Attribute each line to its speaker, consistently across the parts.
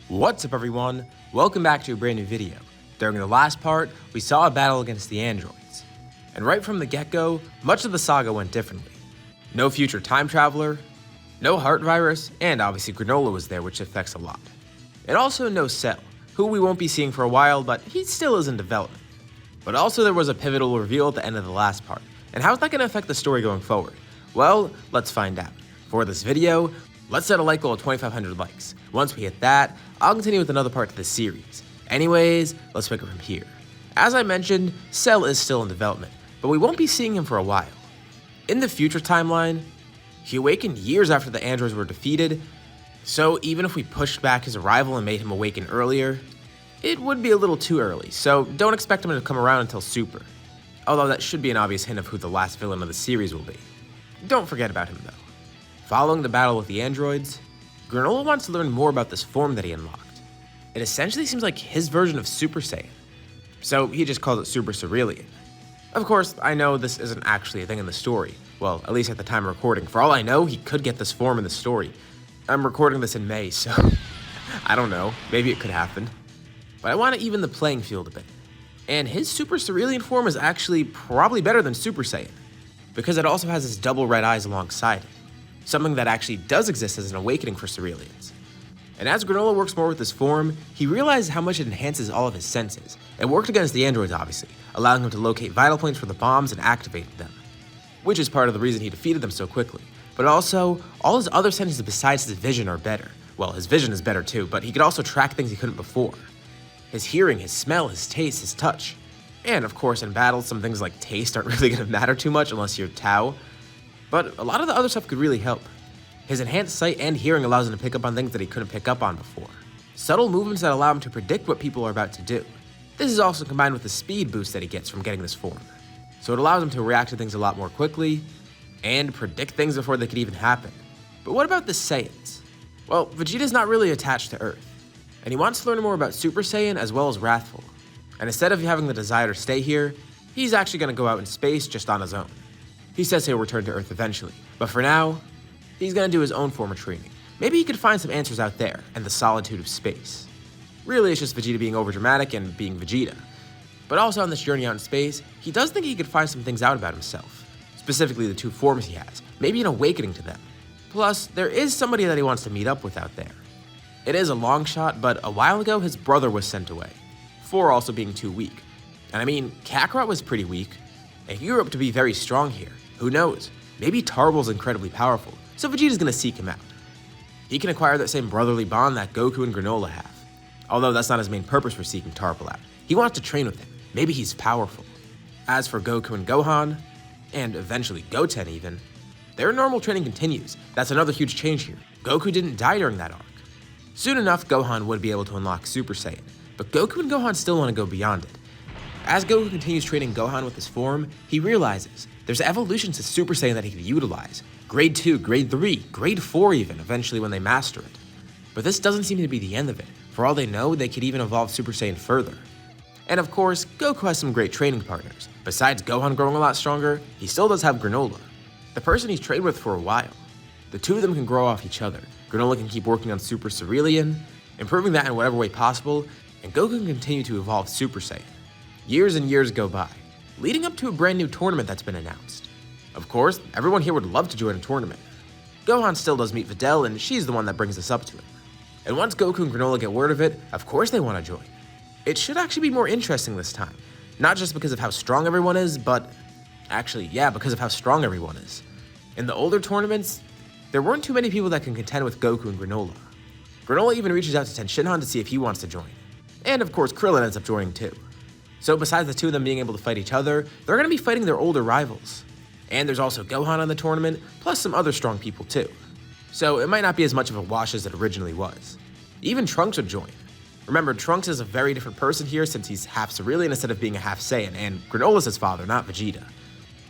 Speaker 1: What's up everyone? Welcome back to a brand new video. During the last part, we saw a battle against the androids. And right from the get-go, much of the saga went differently. No future time traveler, no heart virus, and obviously Granola was there, which affects a lot. And also no Cell, who we won't be seeing for a while, but he still is in development. But also there was a pivotal reveal at the end of the last part. And how's that going to affect the story going forward? Well, let's find out. For this video, let's set a like goal of 2,500 likes. Once we hit that, I'll continue with another part to the series. Anyways, let's pick it from here. As I mentioned, Cell is still in development, but we won't be seeing him for a while. In the future timeline, he awakened years after the androids were defeated, so even if we pushed back his arrival and made him awaken earlier, it would be a little too early, so don't expect him to come around until Super. Although that should be an obvious hint of who the last villain of the series will be. Don't forget about him though. Following the battle with the androids, Granola wants to learn more about this form that he unlocked. It essentially seems like his version of Super Saiyan, so he just calls it Super Cerealian. Of course, I know this isn't actually a thing in the story, well, at least at the time of recording. For all I know, he could get this form in the story. I'm recording this in May, so I don't know, maybe it could happen. But I want to even the playing field a bit. And his Super Cerealian form is actually probably better than Super Saiyan, because it also has his double red eyes alongside it. Something that actually does exist as an awakening for Cerealians. And as Granola works more with this form, he realizes how much it enhances all of his senses. It worked against the androids obviously, allowing him to locate vital points for the bombs and activate them. Which is part of the reason he defeated them so quickly. But also, all his other senses besides his vision are better. Well, his vision is better too, but he could also track things he couldn't before. His hearing, his smell, his taste, his touch. And of course in battle, some things like taste aren't really going to matter too much unless you're Tao. But a lot of the other stuff could really help. His enhanced sight and hearing allows him to pick up on things that he couldn't pick up on before. Subtle movements that allow him to predict what people are about to do. This is also combined with the speed boost that he gets from getting this form. So it allows him to react to things a lot more quickly, and predict things before they could even happen. But what about the Saiyans? Well, Vegeta's not really attached to Earth, and he wants to learn more about Super Saiyan as well as Wrathful. And instead of having the desire to stay here, he's actually going to go out in space just on his own. He says he'll return to Earth eventually, but for now, he's gonna do his own form of training. Maybe he could find some answers out there in the solitude of space. Really, it's just Vegeta being overdramatic and being Vegeta. But also on this journey out in space, he does think he could find some things out about himself. Specifically the two forms he has, maybe an awakening to them. Plus, there is somebody that he wants to meet up with out there. It is a long shot, but a while ago his brother was sent away. 4 also being too weak. And I mean, Kakarot was pretty weak, and he grew up to be very strong here. Who knows? Maybe Tarbell's incredibly powerful, so Vegeta's gonna seek him out. He can acquire that same brotherly bond that Goku and Granola have. Although that's not his main purpose for seeking Tarbell out. He wants to train with him. Maybe he's powerful. As for Goku and Gohan, and eventually Goten even, their normal training continues. That's another huge change here. Goku didn't die during that arc. Soon enough, Gohan would be able to unlock Super Saiyan, but Goku and Gohan still want to go beyond it. As Goku continues training Gohan with his form, he realizes there's evolutions to Super Saiyan that he could utilize. Grade 2, Grade 3, Grade 4 even, eventually when they master it. But this doesn't seem to be the end of it. For all they know, they could even evolve Super Saiyan further. And of course, Goku has some great training partners. Besides Gohan growing a lot stronger, he still does have Granola, the person he's trained with for a while. The two of them can grow off each other. Granola can keep working on Super Cerealian, improving that in whatever way possible, and Goku can continue to evolve Super Saiyan. Years and years go by, leading up to a brand new tournament that's been announced. Of course, everyone here would love to join a tournament. Gohan still does meet Videl, and she's the one that brings this up to him. And once Goku and Granola get word of it, of course they want to join. It should actually be more interesting this time. Not just because of how strong everyone is, but actually, yeah, because of how strong everyone is. In the older tournaments, there weren't too many people that can contend with Goku and Granola. Granola even reaches out to Tenshinhan to see if he wants to join. And of course, Krillin ends up joining too. So besides the two of them being able to fight each other, they're going to be fighting their older rivals. And there's also Gohan on the tournament, plus some other strong people too. So it might not be as much of a wash as it originally was. Even Trunks would join. Remember, Trunks is a very different person here since he's half Cerealian instead of being a half Saiyan, and Granola's his father, not Vegeta.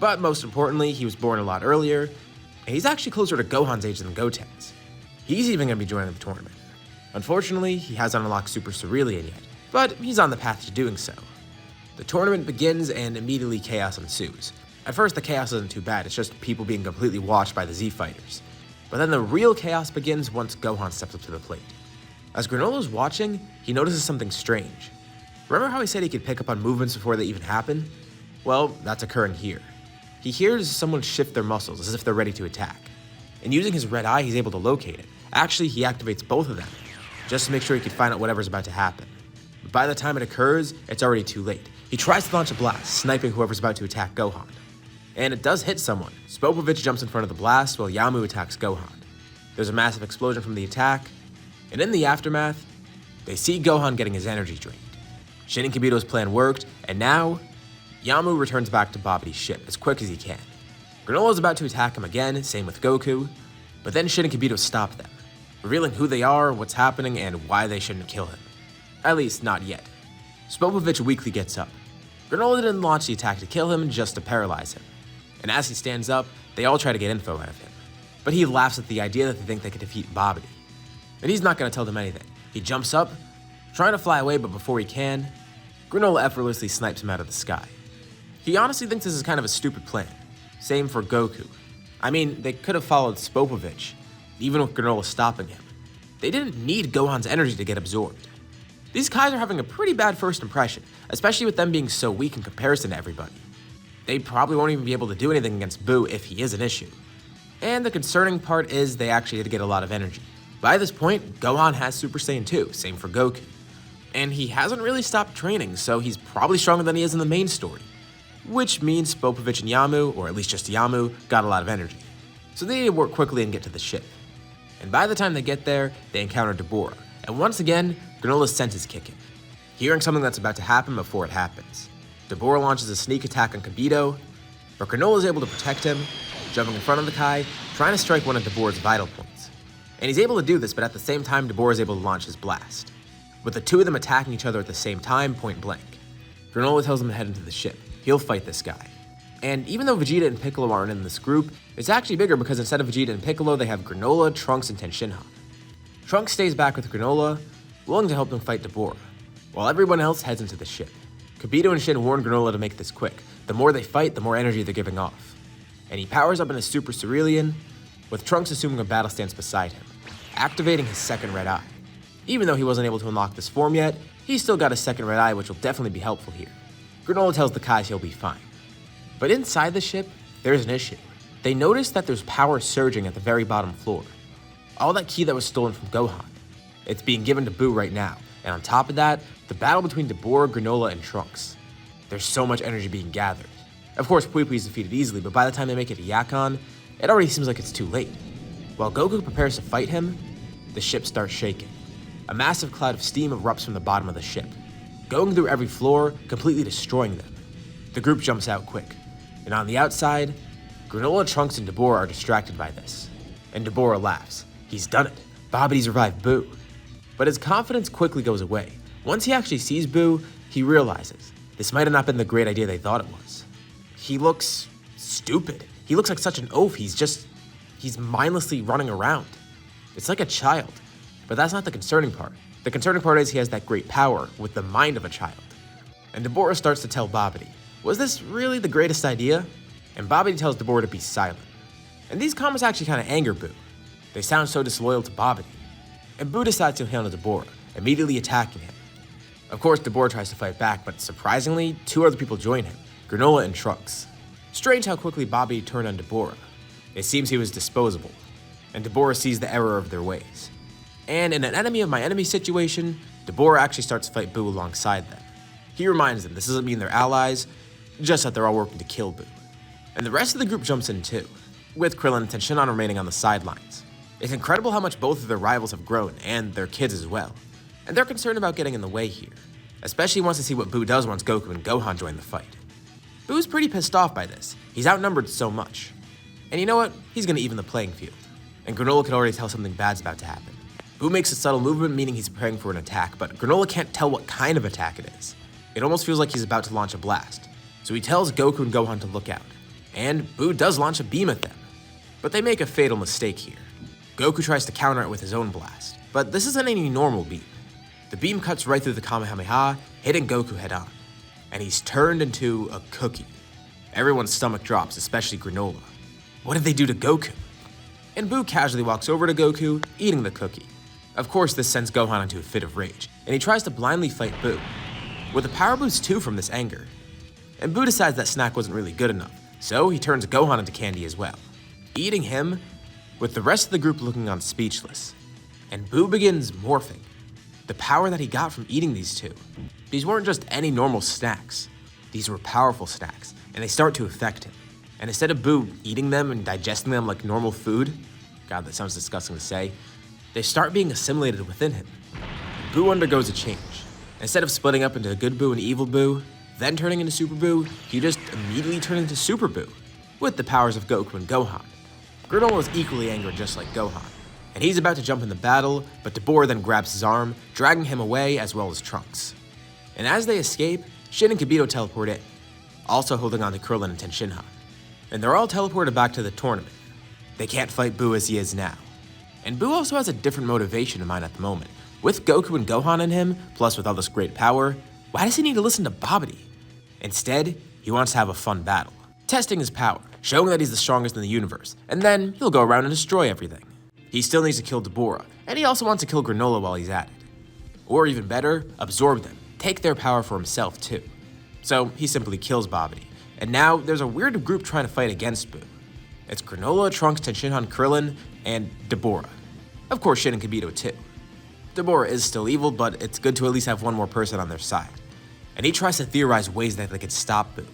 Speaker 1: But most importantly, he was born a lot earlier, and he's actually closer to Gohan's age than Goten's. He's even going to be joining the tournament. Unfortunately, he hasn't unlocked Super Cerealian yet, but he's on the path to doing so. The tournament begins and immediately chaos ensues. At first the chaos isn't too bad, it's just people being completely washed by the Z Fighters. But then the real chaos begins once Gohan steps up to the plate. As Granola's watching, he notices something strange. Remember how he said he could pick up on movements before they even happen? Well, that's occurring here. He hears someone shift their muscles as if they're ready to attack. And using his red eye, he's able to locate it. Actually, he activates both of them, just to make sure he can find out whatever's about to happen. But by the time it occurs, it's already too late. He tries to launch a blast, sniping whoever's about to attack Gohan. And it does hit someone. Spopovich jumps in front of the blast while Yamu attacks Gohan. There's a massive explosion from the attack, and in the aftermath, they see Gohan getting his energy drained. Shin and Kibito's plan worked, and now, Yamu returns back to Babidi's ship as quick as he can. Granola is about to attack him again, same with Goku, but then Shin and Kibito stop them, revealing who they are, what's happening, and why they shouldn't kill him. At least, not yet. Spopovich weakly gets up. Granola didn't launch the attack to kill him, just to paralyze him. And as he stands up, they all try to get info out of him. But he laughs at the idea that they think they can defeat Babidi. And he's not going to tell them anything. He jumps up, trying to fly away, but before he can, Granola effortlessly snipes him out of the sky. He honestly thinks this is kind of a stupid plan. Same for Goku. I mean, they could have followed Spopovich, even with Granola stopping him. They didn't need Gohan's energy to get absorbed. These guys are having a pretty bad first impression, especially with them being so weak in comparison to everybody. They probably won't even be able to do anything against Buu if he is an issue. And the concerning part is they actually did get a lot of energy. By this point, Gohan has Super Saiyan 2, same for Goku. And he hasn't really stopped training, so he's probably stronger than he is in the main story. Which means Spopovich and Yamu, or at least just Yamu, got a lot of energy. So they need to work quickly and get to the ship. And by the time they get there, they encounter Deborah. And once again, Granola's senses kick in, hearing something that's about to happen before it happens. Deborah launches a sneak attack on Kibito, but Granola is able to protect him, jumping in front of the Kai, trying to strike one of Deborah's vital points. And he's able to do this, but at the same time, Deborah is able to launch his blast, with the two of them attacking each other at the same time, point blank. Granola tells him to head into the ship. He'll fight this guy. And even though Vegeta and Piccolo aren't in this group, it's actually bigger because instead of Vegeta and Piccolo, they have Granola, Trunks, and Tenshinhan. Trunks stays back with Granola, willing to help them fight Deborah, while everyone else heads into the ship. Kibito and Shin warn Granola to make this quick. The more they fight, the more energy they're giving off. And he powers up in his Super Cerulean, with Trunks assuming a battle stance beside him, activating his second red eye. Even though he wasn't able to unlock this form yet, he's still got a second red eye, which will definitely be helpful here. Granola tells the Kais he'll be fine. But inside the ship, there's an issue. They notice that there's power surging at the very bottom floor. All that ki that was stolen from Gohan. It's being given to Buu right now, and on top of that, the battle between Deborah, Granola, and Trunks. There's so much energy being gathered. Of course, Pui Pui is defeated easily, but by the time they make it to Yakon, it already seems like it's too late. While Goku prepares to fight him, the ship starts shaking. A massive cloud of steam erupts from the bottom of the ship, going through every floor, completely destroying them. The group jumps out quick, and on the outside, Granola, Trunks, and Deborah are distracted by this. And Deborah laughs. He's done it. Babidi's revived Buu. But his confidence quickly goes away. Once he actually sees Buu, he realizes this might have not been the great idea they thought it was. He looks stupid. He looks like such an oaf. He's mindlessly running around. It's like a child. But that's not the concerning part. The concerning part is he has that great power with the mind of a child. And Deborah starts to tell Babidi, was this really the greatest idea? And Babidi tells Deborah to be silent. And these comments actually kind of anger Buu. They sound so disloyal to Babidi. And Buu decides to handle Deborah, immediately attacking him. Of course, Deborah tries to fight back, but surprisingly, two other people join him, Granola and Trunks. Strange how quickly Babidi turned on Deborah. It seems he was disposable, and Deborah sees the error of their ways. And in an enemy of my enemy situation, Deborah actually starts to fight Buu alongside them. He reminds them this doesn't mean they're allies, just that they're all working to kill Buu. And the rest of the group jumps in too, with Krillin and Tenshinhan remaining on the sidelines. It's incredible how much both of their rivals have grown, and their kids as well. And they're concerned about getting in the way here, especially once they see what Buu does once Goku and Gohan join the fight. Buu's pretty pissed off by this. He's outnumbered so much. And you know what? He's gonna even the playing field. And Granola can already tell something bad's about to happen. Buu makes a subtle movement, meaning he's preparing for an attack, but Granola can't tell what kind of attack it is. It almost feels like he's about to launch a blast. So he tells Goku and Gohan to look out. And Buu does launch a beam at them. But they make a fatal mistake here. Goku tries to counter it with his own blast, but this isn't any normal beam. The beam cuts right through the Kamehameha, hitting Goku head on. And he's turned into a cookie. Everyone's stomach drops, especially Granola. What did they do to Goku? And Buu casually walks over to Goku, eating the cookie. Of course, this sends Gohan into a fit of rage, and he tries to blindly fight Buu, with a power boost too from this anger. And Buu decides that snack wasn't really good enough, so he turns Gohan into candy as well, eating him, with the rest of the group looking on speechless. And Buu begins morphing, the power that he got from eating these two. These weren't just any normal snacks, these were powerful snacks, and they start to affect him. And instead of Buu eating them and digesting them like normal food, God, that sounds disgusting to say, they start being assimilated within him. Buu undergoes a change. Instead of splitting up into good Buu and evil Buu, then turning into Super Buu, he just immediately turned into Super Buu, with the powers of Goku and Gohan. Granolah is equally angered just like Gohan, and he's about to jump in the battle, but Dabura then grabs his arm, dragging him away as well as Trunks. And as they escape, Shin and Kibito teleport in, also holding on to Krillin and Tenshinhan. And they're all teleported back to the tournament. They can't fight Buu as he is now. And Buu also has a different motivation in mind at the moment. With Goku and Gohan in him, plus with all this great power, why does he need to listen to Babidi? Instead, he wants to have a fun battle, testing his power, showing that he's the strongest in the universe, and then he'll go around and destroy everything. He still needs to kill Dabura, and he also wants to kill Granolah while he's at it. Or even better, absorb them, take their power for himself too. So he simply kills Babidi, and now there's a weird group trying to fight against Buu. It's Granolah, Trunks, Tenshinhan, Krillin, and Dabura. Of course, Shin and Kibito too. Dabura is still evil, but it's good to at least have one more person on their side. And he tries to theorize ways that they could stop Buu.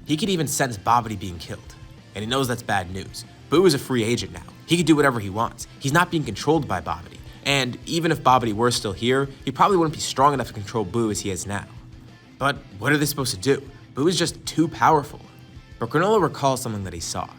Speaker 1: He could even sense Babidi being killed, and he knows that's bad news. Buu is a free agent now. He can do whatever he wants. He's not being controlled by Babidi, and even if Babidi were still here, he probably wouldn't be strong enough to control Buu as he is now. But what are they supposed to do? Buu is just too powerful. But Granolah recalls something that he saw.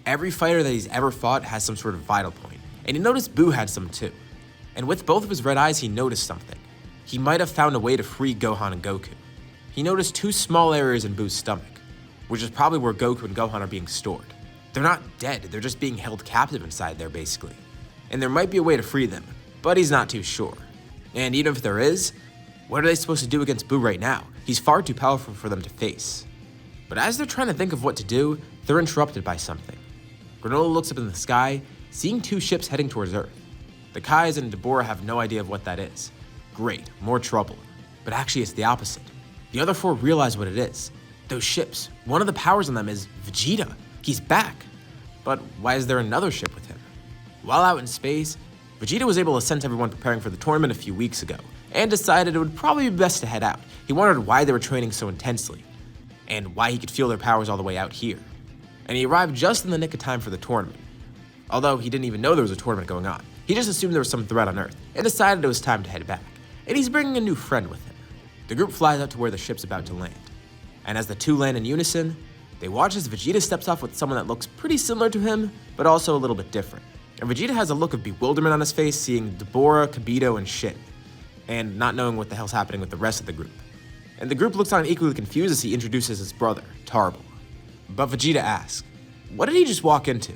Speaker 1: Every fighter that he's ever fought has some sort of vital point, and he noticed Buu had some too. And with both of his red eyes, he noticed something. He might have found a way to free Gohan and Goku. He noticed two small areas in Buu's stomach, which is probably where Goku and Gohan are being stored. They're not dead, they're just being held captive inside there basically. And there might be a way to free them, but he's not too sure. And even if there is, what are they supposed to do against Buu right now? He's far too powerful for them to face. But as they're trying to think of what to do, they're interrupted by something. Granolah looks up in the sky, seeing two ships heading towards Earth. The Kais and Dabura have no idea of what that is. Great, more trouble. But actually it's the opposite. The other four realize what it is. Those ships, one of the powers on them is Vegeta. He's back. But why is there another ship with him? While out in space, Vegeta was able to sense everyone preparing for the tournament a few weeks ago, and decided it would probably be best to head out. He wondered why they were training so intensely, and why he could feel their powers all the way out here. And he arrived just in the nick of time for the tournament. Although he didn't even know there was a tournament going on. He just assumed there was some threat on Earth, and decided it was time to head back. And he's bringing a new friend with him. The group flies out to where the ship's about to land. And as the two land in unison, they watch as Vegeta steps off with someone that looks pretty similar to him, but also a little bit different. And Vegeta has a look of bewilderment on his face, seeing Dabura, Kibito, and Shin, and not knowing what the hell's happening with the rest of the group. And the group looks on equally confused as he introduces his brother, Tarble. But Vegeta asks, what did he just walk into?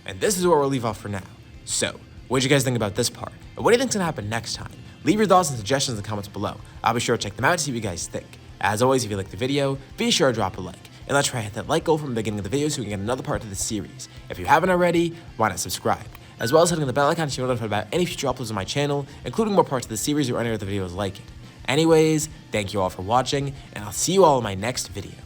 Speaker 1: And this is where we'll leave off for now. So, what did you guys think about this part? And what do you think's gonna happen next time? Leave your thoughts and suggestions in the comments below. I'll be sure to check them out to see what you guys think. As always, if you liked the video, be sure to drop a like. And let's try to hit that like goal from the beginning of the video so we can get another part to the series. If you haven't already, why not subscribe? As well as hitting the bell icon so you're notified about any future uploads on my channel, including more parts of the series or any other videos like it. Anyways, thank you all for watching, and I'll see you all in my next video.